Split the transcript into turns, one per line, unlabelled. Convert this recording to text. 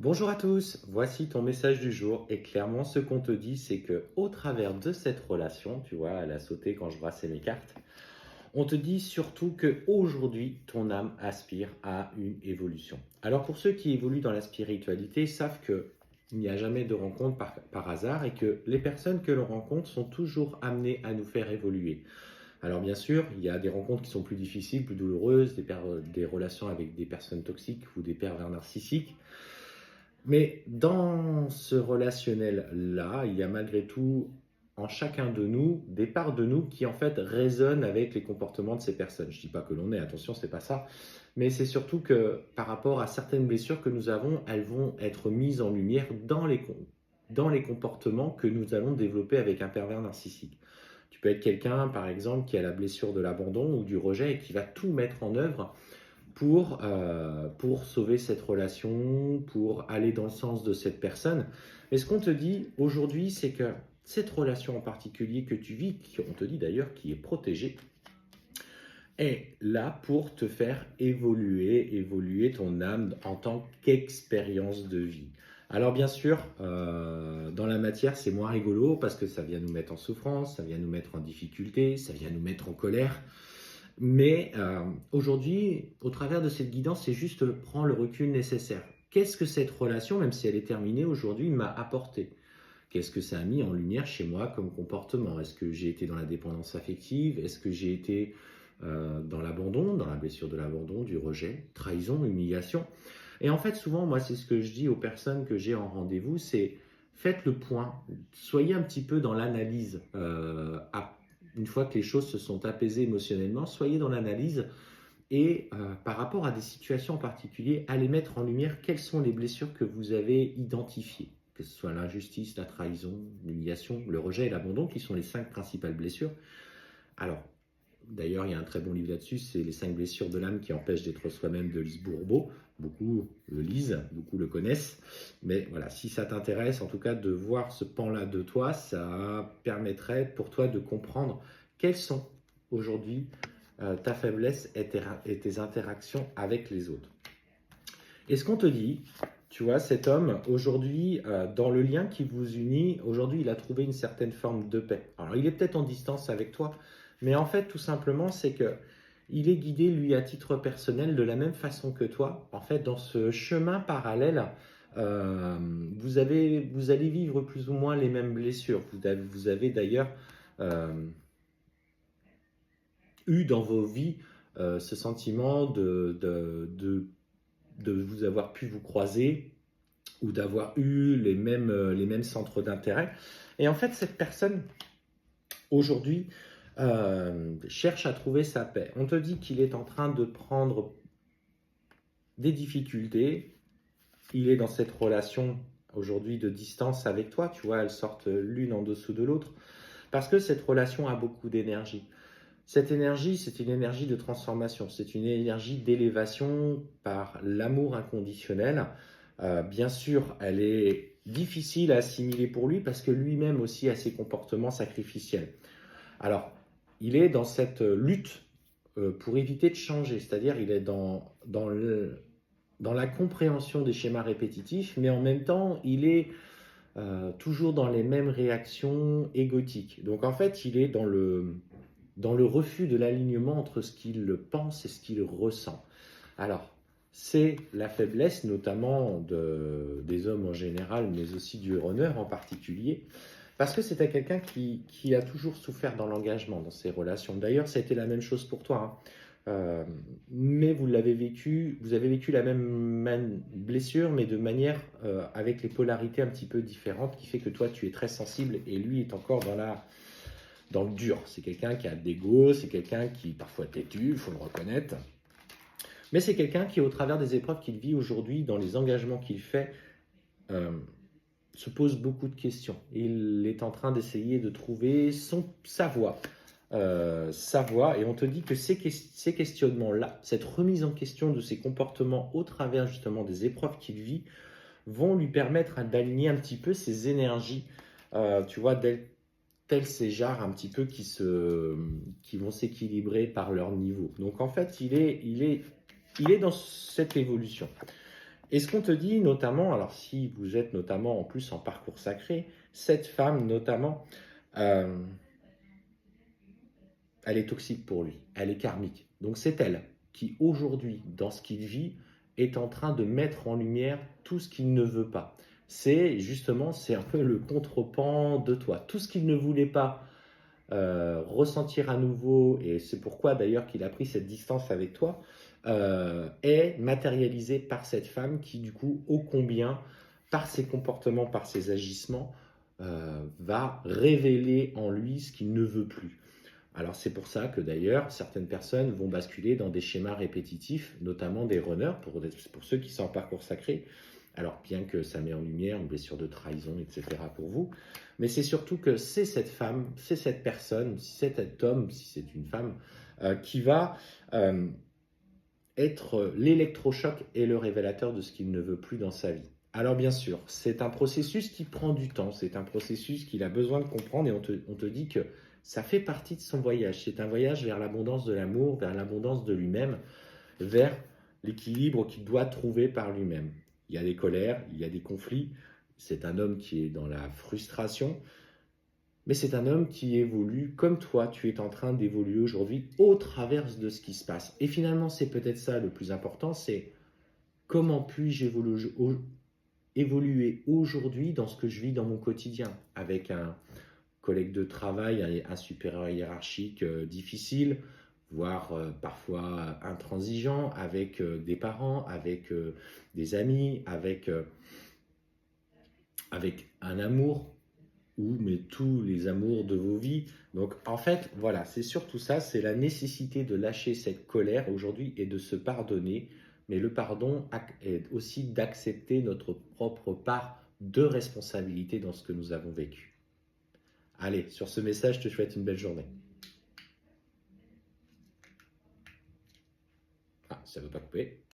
Bonjour à tous, voici ton message du jour et clairement ce qu'on te dit c'est que au travers de cette relation, tu vois, elle a sauté quand je brassais mes cartes, on te dit surtout que aujourd'hui ton âme aspire à une évolution. Alors pour ceux qui évoluent dans la spiritualité savent que il n'y a jamais de rencontre par hasard et que les personnes que l'on rencontre sont toujours amenées à nous faire évoluer. Alors bien sûr, il y a des rencontres qui sont plus difficiles, plus douloureuses, des relations avec des personnes toxiques ou des pervers narcissiques. Mais dans ce relationnel-là, il y a malgré tout en chacun de nous des parts de nous qui en fait résonnent avec les comportements de ces personnes. Je ne dis pas que l'on est, attention, c'est pas ça, mais c'est surtout que par rapport à certaines blessures que nous avons, elles vont être mises en lumière dans les comportements que nous allons développer avec un pervers narcissique. Tu peux être quelqu'un, par exemple, qui a la blessure de l'abandon ou du rejet et qui va tout mettre en œuvre pour sauver cette relation, pour aller dans le sens de cette personne. Mais ce qu'on te dit aujourd'hui, c'est que cette relation en particulier que tu vis, on te dit d'ailleurs qui est protégée, est là pour te faire évoluer ton âme en tant qu'expérience de vie. Alors bien sûr, dans la matière, c'est moins rigolo parce que ça vient nous mettre en souffrance, ça vient nous mettre en difficulté, ça vient nous mettre en colère. Mais aujourd'hui, au travers de cette guidance, c'est juste prendre le recul nécessaire. Qu'est-ce que cette relation, même si elle est terminée aujourd'hui, m'a apporté? Qu'est-ce que ça a mis en lumière chez moi comme comportement? Est-ce que j'ai été dans la dépendance affective? Est-ce que j'ai été dans l'abandon, dans la blessure de l'abandon, du rejet, trahison, humiliation? Et en fait, souvent, moi, c'est ce que je dis aux personnes que j'ai en rendez-vous, c'est faites le point, soyez un petit peu dans l'analyse. Une fois que les choses se sont apaisées émotionnellement, soyez dans l'analyse et par rapport à des situations en particulier, allez mettre en lumière quelles sont les blessures que vous avez identifiées, que ce soit l'injustice, la trahison, l'humiliation, le rejet et l'abandon, qui sont les 5 principales blessures. Alors, d'ailleurs, il y a un très bon livre là-dessus, c'est Les 5 blessures de l'âme qui empêchent d'être soi-même de Lise Bourbeau. Beaucoup le lisent, beaucoup le connaissent. Mais voilà, si ça t'intéresse, en tout cas, de voir ce pan-là de toi, ça permettrait pour toi de comprendre quelles sont aujourd'hui ta faiblesse et tes interactions avec les autres. Et ce qu'on te dit, tu vois, cet homme, aujourd'hui, dans le lien qui vous unit, aujourd'hui, il a trouvé une certaine forme de paix. Alors, il est peut-être en distance avec toi, mais en fait, tout simplement, c'est que il est guidé, lui, à titre personnel, de la même façon que toi. En fait, dans ce chemin parallèle, vous allez vivre plus ou moins les mêmes blessures. Vous avez d'ailleurs euh, eu dans vos vies ce sentiment de vous avoir pu vous croiser ou d'avoir eu les mêmes centres d'intérêt. Et en fait, cette personne, aujourd'hui, cherche à trouver sa paix. On te dit qu'il est en train de prendre des difficultés. Il est dans cette relation aujourd'hui de distance avec toi. Tu vois, elles sortent l'une en dessous de l'autre. Parce que cette relation a beaucoup d'énergie. Cette énergie, c'est une énergie de transformation, c'est une énergie d'élévation par l'amour inconditionnel. Bien sûr, elle est difficile à assimiler pour lui parce que lui-même aussi a ses comportements sacrificiels. Alors, il est dans cette lutte pour éviter de changer, c'est-à-dire il est dans la compréhension des schémas répétitifs, mais en même temps, il est toujours dans les mêmes réactions égotiques. Donc en fait, il est dans le refus de l'alignement entre ce qu'il pense et ce qu'il ressent. Alors, c'est la faiblesse notamment des hommes en général, mais aussi du runner en particulier, parce que c'était quelqu'un qui a toujours souffert dans l'engagement, dans ses relations. D'ailleurs, ça a été la même chose pour toi, hein. Mais vous avez vécu la même blessure, mais de manière avec les polarités un petit peu différentes, qui fait que toi, tu es très sensible et lui est encore dans le dur. C'est quelqu'un qui a d'ego, c'est quelqu'un qui est parfois têtu, il faut le reconnaître. Mais c'est quelqu'un qui, au travers des épreuves qu'il vit aujourd'hui, dans les engagements qu'il fait, euh, se pose beaucoup de questions. Il est en train d'essayer de trouver sa voie. Sa voie, et on te dit que ces questionnements-là, cette remise en question de ses comportements au travers justement des épreuves qu'il vit, vont lui permettre d'aligner un petit peu ses énergies, tu vois, tels ces jarres un petit peu qui vont s'équilibrer par leur niveau. Donc en fait, il est dans cette évolution. Et ce qu'on te dit notamment, alors si vous êtes notamment en plus en parcours sacré, cette femme notamment, euh, elle est toxique pour lui, elle est karmique. Donc c'est elle qui aujourd'hui, dans ce qu'il vit, est en train de mettre en lumière tout ce qu'il ne veut pas. C'est justement, c'est un peu le contre-pan de toi. Tout ce qu'il ne voulait pas ressentir à nouveau, et c'est pourquoi d'ailleurs qu'il a pris cette distance avec toi, est matérialisé par cette femme qui du coup, ô combien, par ses comportements, par ses agissements, va révéler en lui ce qu'il ne veut plus. Alors c'est pour ça que d'ailleurs certaines personnes vont basculer dans des schémas répétitifs, notamment des runners, pour ceux qui sont en parcours sacré. Alors bien que ça met en lumière une blessure de trahison, etc. pour vous, mais c'est surtout que c'est cette femme, c'est cette personne, si c'est cet homme, si c'est une femme, qui va être l'électrochoc et le révélateur de ce qu'il ne veut plus dans sa vie. Alors bien sûr, c'est un processus qui prend du temps, c'est un processus qu'il a besoin de comprendre et on te dit que ça fait partie de son voyage. C'est un voyage vers l'abondance de l'amour, vers l'abondance de lui-même, vers l'équilibre qu'il doit trouver par lui-même. Il y a des colères, il y a des conflits. C'est un homme qui est dans la frustration, mais c'est un homme qui évolue comme toi, tu es en train d'évoluer aujourd'hui au travers de ce qui se passe. Et finalement, c'est peut-être ça le plus important, c'est comment puis-je évoluer aujourd'hui dans ce que je vis dans mon quotidien, avec un collègue de travail, un supérieur hiérarchique difficile, voire parfois intransigeant, avec des parents, avec des amis, avec un amour, ou mais tous les amours de vos vies. Donc en fait, voilà, c'est surtout ça, c'est la nécessité de lâcher cette colère aujourd'hui et de se pardonner. Mais le pardon est aussi d'accepter notre propre part de responsabilité dans ce que nous avons vécu. Allez, sur ce message, je te souhaite une belle journée. Ah, ça ne veut pas couper.